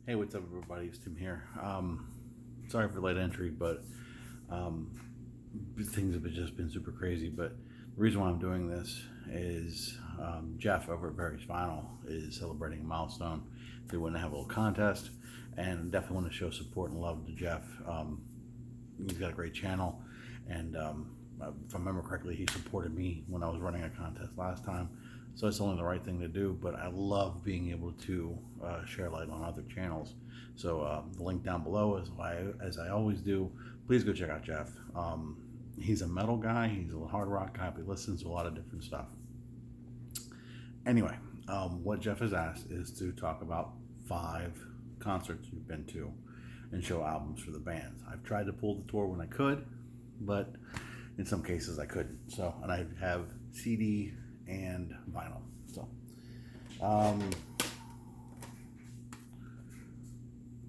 Hey, what's up, everybody? It's Tim here. Sorry for late entry, but um, things have just been super crazy. But the reason why I'm doing this is Jeff over at Barry's Vinyl is celebrating a milestone. They want to have a little contest, and definitely want to show support and love to Jeff. He's got a great channel, and if I remember correctly, he supported me when I was running a contest last time. So it's only the right thing to do. But I love being able to share light on other channels. So the link down below, as I always do, please go check out Jeff. He's a metal guy. He's a hard rock guy. But he listens to a lot of different stuff. Anyway, what Jeff has asked is to talk about 5 concerts you've been to and show albums for the bands. I've tried to pull the tour when I could, but in some cases I couldn't. So, and I have CD and vinyl. So, um,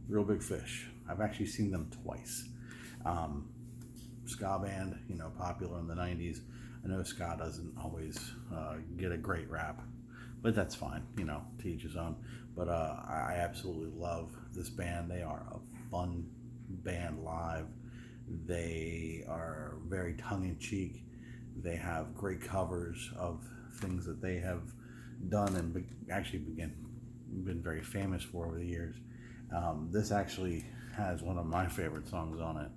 Real Big Fish. I've actually seen them twice. Um, Ska band, popular in the '90s. I know ska doesn't always get a great rap, but that's fine. To each his own. But I absolutely love this band. They are a fun band live. They are very tongue in cheek. They have great covers of things that they have done and actually been very famous for over the years. This actually has one of my favorite songs on it,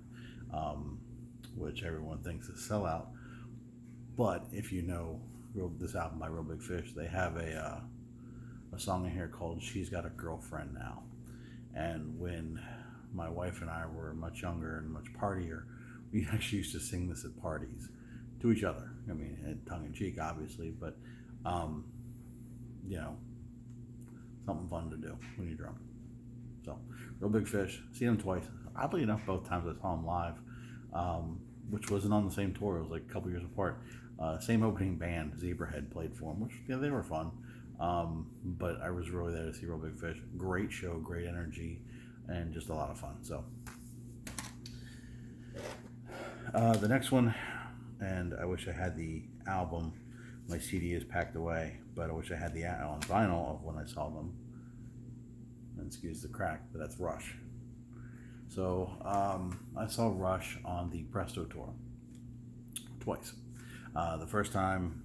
which everyone thinks is Sellout. But if you know this album by Real Big Fish, they have a song in here called She's Got a Girlfriend Now. And when my wife and I were much younger and much partier, we actually used to sing this at parties to each other. I mean, tongue in cheek, obviously, but um, you know, something fun to do when you're drunk. So, Real Big Fish, seen them twice. Oddly enough, both times I saw them live, which wasn't on the same tour. It was like a couple years apart. Same opening band, Zebrahead, played for them, which they were fun. But I was really there to see Real Big Fish. Great show, great energy, and just a lot of fun. So, the next one, and I wish I had the album. My CD is packed away, but I wish I had the on vinyl of when I saw them. And excuse the crack, but that's Rush. So I saw Rush on the Presto tour twice. The first time,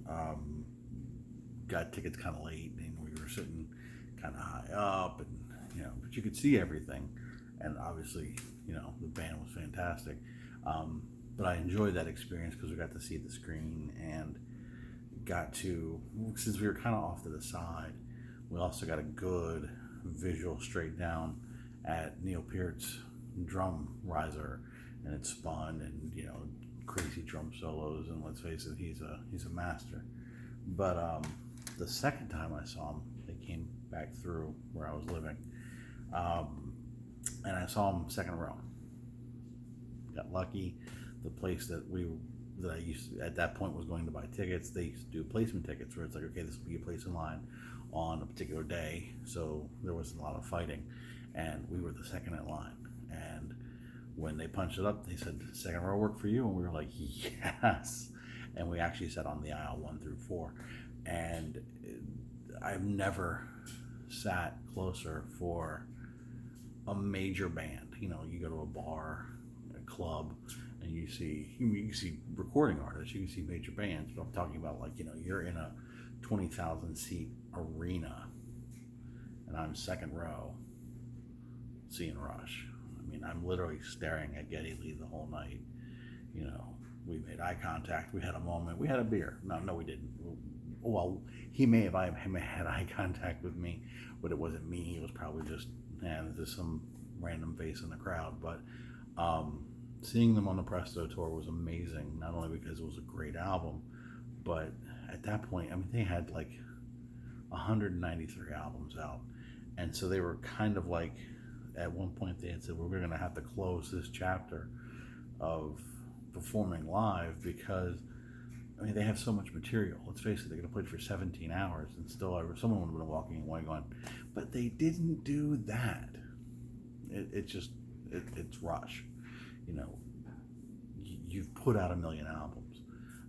got tickets kind of late, and we were sitting kind of high up, and but you could see everything, and obviously, the band was fantastic. But I enjoyed that experience because we got to see the screen and got to, since we were kind of off to the side, we also got a good visual straight down at Neil Peart's drum riser, and it spun, and crazy drum solos, and let's face it, he's a master. But the second time I saw him, they came back through where I was living, and I saw him second row. Got lucky. The place that I used to, at that point, was going to buy tickets. They used to do placement tickets where it's like, okay, this will be a place in line on a particular day, so there wasn't a lot of fighting, and we were the second in line. And when they punched it up, they said, second row work for you? And we were like, yes. And we actually sat on the aisle 1 through 4. And I've never sat closer for a major band. You go to a bar, a club, and you can see recording artists, you can see major bands, but I'm talking about, like, you're in a 20,000 seat arena, and I'm second row seeing Rush. I mean, I'm literally staring at Geddy Lee the whole night. We made eye contact. We had a moment. We had a beer. No, we didn't. Well, he may have had eye contact with me, but it wasn't me. It was probably just some random face in the crowd. But seeing them on the Presto tour was amazing. Not only because it was a great album, but at that point, I mean, they had like 193 albums out, and so they were kind of like, at one point they had said, we're going to have to close this chapter of performing live because, I mean, they have so much material. Let's face it, they're going to play it for 17 hours, and still someone would have been walking away going, but they didn't do that. It's Rush. You've put out a million albums.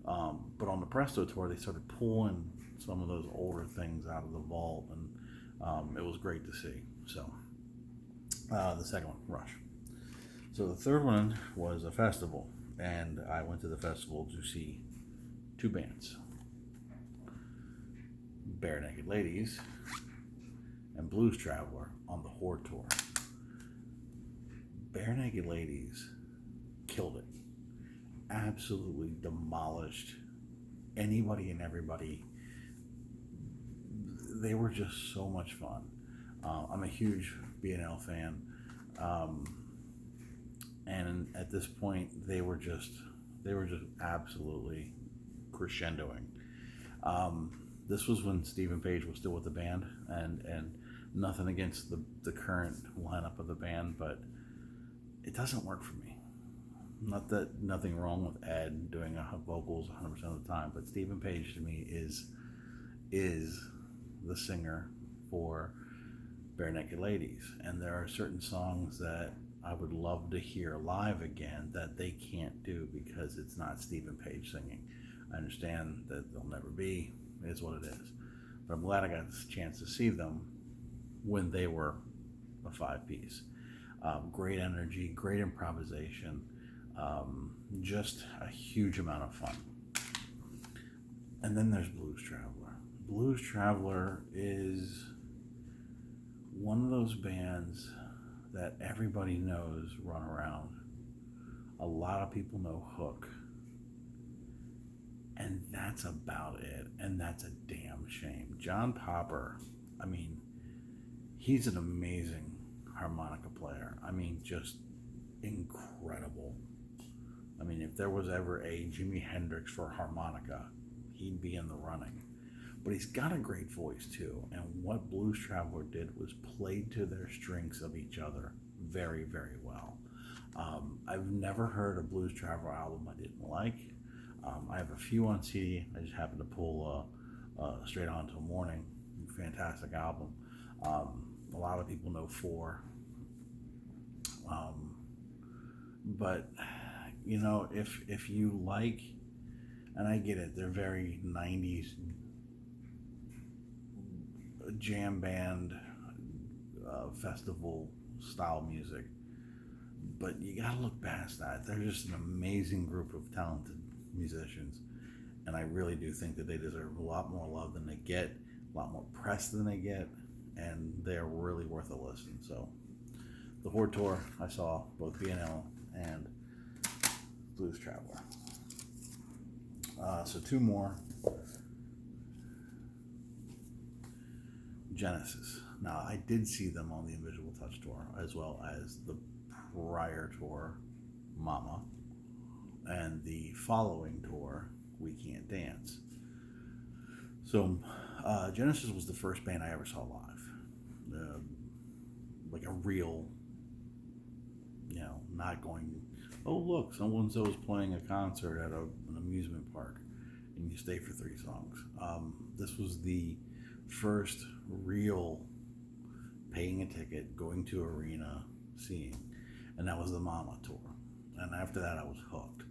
But on the Presto tour, they started pulling some of those older things out of the vault, and it was great to see. So, The second one, Rush. So the third one was a festival, and I went to the festival to see two bands, Barenaked Ladies and Blues Traveler on the Horde Tour. Barenaked Ladies killed it. Absolutely demolished anybody and everybody. They were just so much fun. I'm a huge BNL fan. And at this point, they were just absolutely crescendoing. This was when Stephen Page was still with the band, and nothing against the current lineup of the band, but it doesn't work for me. Not that nothing wrong with Ed doing vocals 100% of the time, but Stephen Page to me is the singer for Barenaked Ladies, and there are certain songs that I would love to hear live again that they can't do because it's not Stephen Page singing. I understand that they'll never be. It is what it is. But I'm glad I got the chance to see them when they were a five-piece. Great energy, great improvisation, just a huge amount of fun. And then there's Blues Traveler. Blues Traveler is one of those bands that everybody knows run around. A lot of people know Hook. And that's about it. And that's a damn shame. John Popper, I mean, he's an amazing harmonica player. I mean, just incredible. I mean, if there was ever a Jimi Hendrix for harmonica, he'd be in the running. But he's got a great voice too. And what Blues Traveler did was played to their strengths of each other very, very well. I've never heard a Blues Traveler album I didn't like. I have a few on CD. I just happened to pull Straight On Till Morning. Fantastic album. A lot of people know Four. But, you know, if you like, and I get it, they're very 90s jam band, festival style music. But you gotta look past that. They're just an amazing group of talented musicians. And I really do think that they deserve a lot more love than they get, a lot more press than they get, and they're really worth a listen. So, the Horde Tour, I saw both BNL and Blues Traveler. So two more. Genesis. Now, I did see them on the Invisible Touch Tour, as well as the prior tour, Mama, and the following tour, We Can't Dance. So, Genesis was the first band I ever saw live. Like a real, you know, not going, oh, look, so-and-so is playing a concert at an amusement park, and you stay for 3 songs. This was the first real paying a ticket, going to arena, seeing, and that was the Mama tour. And after that, I was hooked.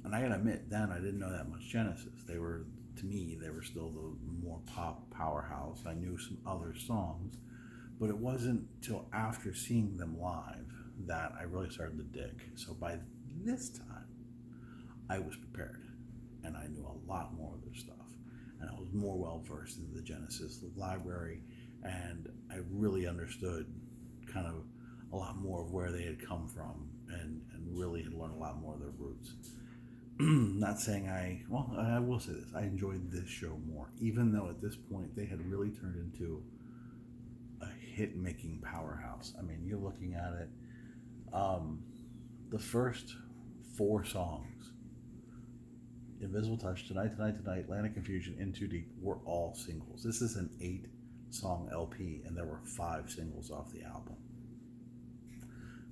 And I gotta admit, then I didn't know that much Genesis. They were, to me, they were still the more pop powerhouse. I knew some other songs, but it wasn't till after seeing them live that I really started to dig. So by this time, I was prepared, and I knew a lot more of their stuff. And I was more well versed in the Genesis library, and I really understood kind of a lot more of where they had come from, and really had learned a lot more of their roots. Not saying I will say this, I enjoyed this show more, even though at this point they had really turned into a hit-making powerhouse. I mean, you're looking at it, the first 4 songs, Invisible Touch, Tonight, Land of Confusion, In Too Deep, were all singles. This is an 8-song LP, and there were 5 singles off the album.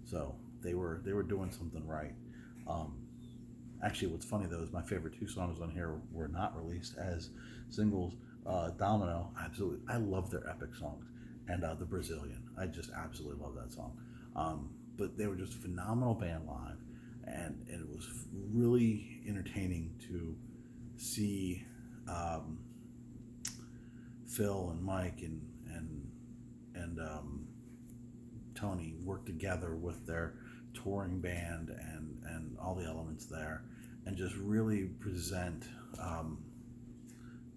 So they were doing something right. Actually, what's funny though is my favorite 2 songs on here were not released as singles. Domino, absolutely, I love their epic songs, and The Brazilian, I just absolutely love that song. But they were just a phenomenal band live, and it was really entertaining to see Phil and Mike and Tony work together with their touring band and all the elements there, and just really present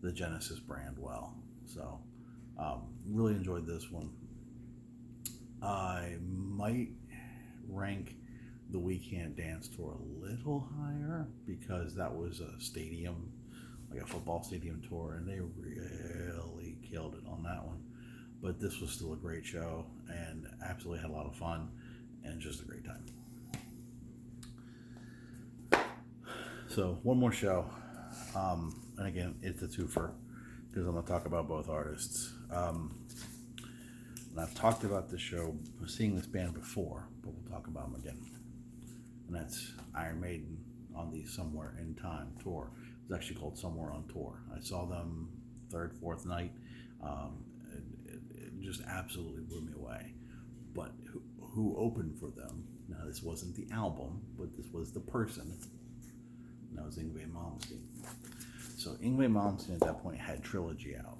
the Genesis brand well. So really enjoyed this one. I might rank the We Can't Dance tour a little higher because that was a stadium, like a football stadium tour, and they really killed it on that one. But this was still a great show and absolutely had a lot of fun and just a great time. So one more show, and again, it's a twofer because I'm going to talk about both artists. And I've talked about this show, seeing this band before, but we'll talk about them again. And that's Iron Maiden on the Somewhere in Time tour. It's actually called Somewhere on Tour. I saw them third, fourth night. It just absolutely blew me away. But who opened for them? Now, this wasn't the album, but this was the person. And that was Yngwie Malmsteen. So Yngwie Malmsteen at that point had Trilogy out.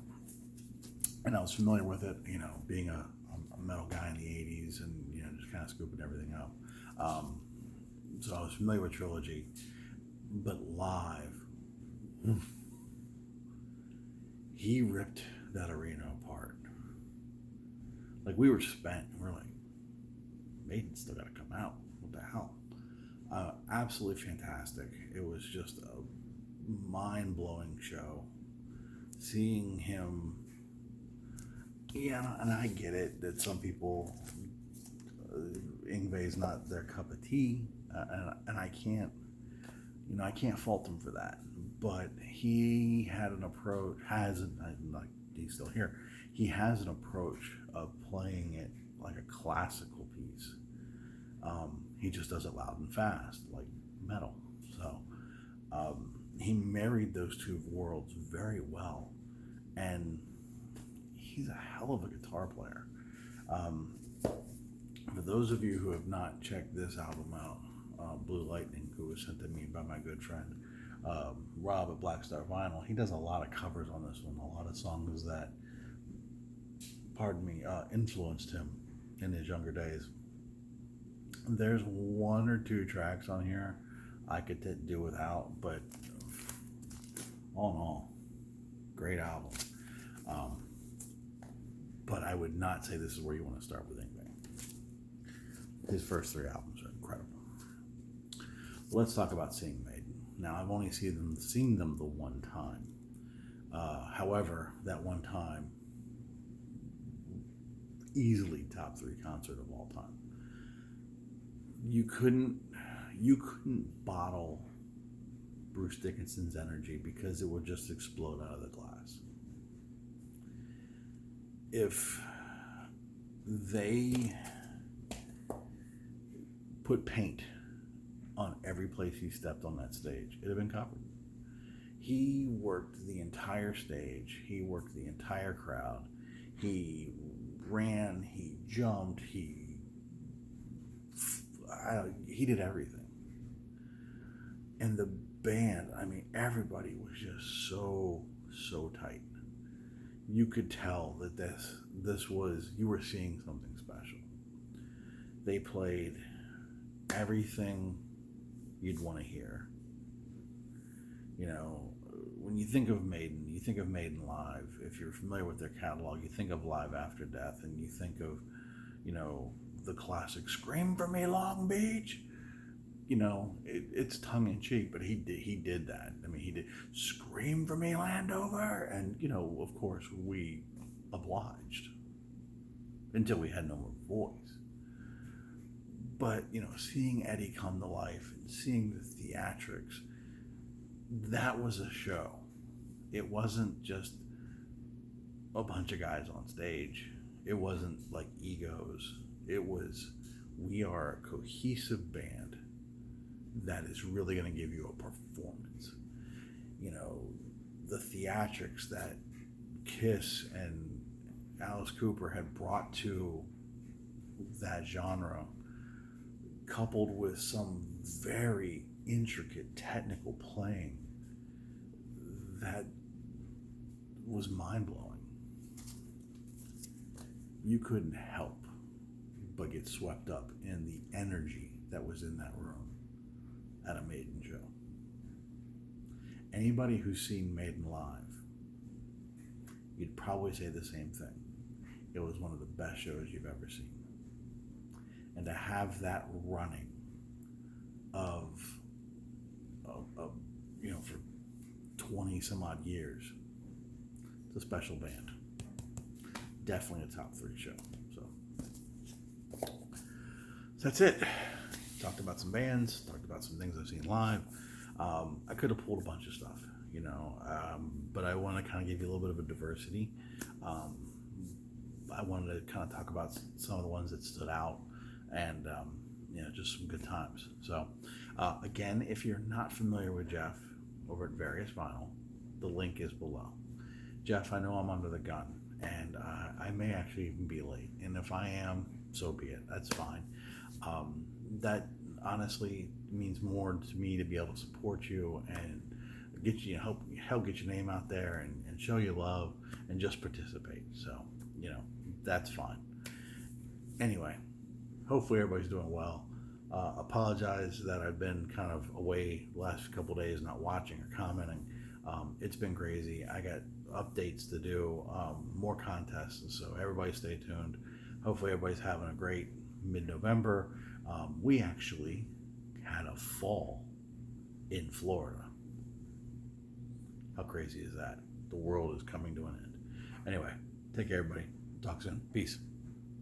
And I was familiar with it, you know, being a metal guy in the 80s and, you know, just kind of scooping everything up. So I was familiar with Trilogy, but live, he ripped that arena apart. Like, we were spent. We're like, Maiden's still got to come out. What the hell? Absolutely fantastic. It was just a mind-blowing show. Seeing him, yeah, and I get it that some people, Yngwie's not their cup of tea, and I can't, you know, I can't fault him for that. But he had an approach, he's still here, he has an approach of playing it like a classical piece. He just does it loud and fast, like metal. So he married those two worlds very well, and he's a hell of a guitar player. For those of you who have not checked this album out, Blue Lightning, who was sent to me by my good friend Rob at Black Star Vinyl, he does a lot of covers on this one, a lot of songs that, influenced him in his younger days. There's one or two tracks on here I could do without, but all in all, great album. But I would not say this is where you want to start with anything. His first three albums are incredible. Let's talk about seeing Maiden. Now, I've only seen them the one time. However, that one time, easily top 3 concert of all time. You couldn't bottle Bruce Dickinson's energy because it would just explode out of the glass. If they put paint on every place he stepped on that stage, it'd have been covered. He worked the entire stage. He worked the entire crowd. He ran, he jumped, he did everything. And the band, I mean, everybody was just so tight. You could tell that this was, you were seeing something special. They played everything you'd want to hear. You know, when you think of Maiden, you think of Maiden live. If you're familiar with their catalog, you think of Live After Death, and you think of, you know, the classic "Scream for Me, Long Beach." You know, it's tongue-in-cheek, but he did that. I mean, he did "Scream for Me, Landover," and, you know, of course, we obliged until we had no more voice. But, you know, seeing Eddie come to life and seeing the theatrics, that was a show. It wasn't just a bunch of guys on stage. It wasn't like egos. It was, we are a cohesive band that is really going to give you a performance. You know, the theatrics that Kiss and Alice Cooper had brought to that genre, coupled with some very intricate technical playing, that was mind-blowing. You couldn't help but get swept up in the energy that was in that room at a Maiden show. Anybody who's seen Maiden live, you'd probably say the same thing. It was one of the best shows you've ever seen. And to have that running of for 20 some odd years, it's a special band. Definitely a top 3 show. So that's it. Talked about some bands, talked about some things I've seen live. I could have pulled a bunch of stuff, but I want to kind of give you a little bit of a diversity. I wanted to kind of talk about some of the ones that stood out, and just some good times. So again, if you're not familiar with Jeff over at Various Vinyl, the link is below. Jeff, I know I'm under the gun, and I may actually even be late, and if I am, so be it. That's fine. That honestly means more to me to be able to support you and get you, help get your name out there and show you love and just participate. So that's fine. Anyway, hopefully everybody's doing well. Apologize that I've been kind of away the last couple of days, not watching or commenting. It's been crazy. I got updates to do, more contests, and so everybody stay tuned. Hopefully everybody's having a great mid-November. We actually had a fall in Florida. How crazy is that? The world is coming to an end. Anyway, take care, everybody. Talk soon. Peace.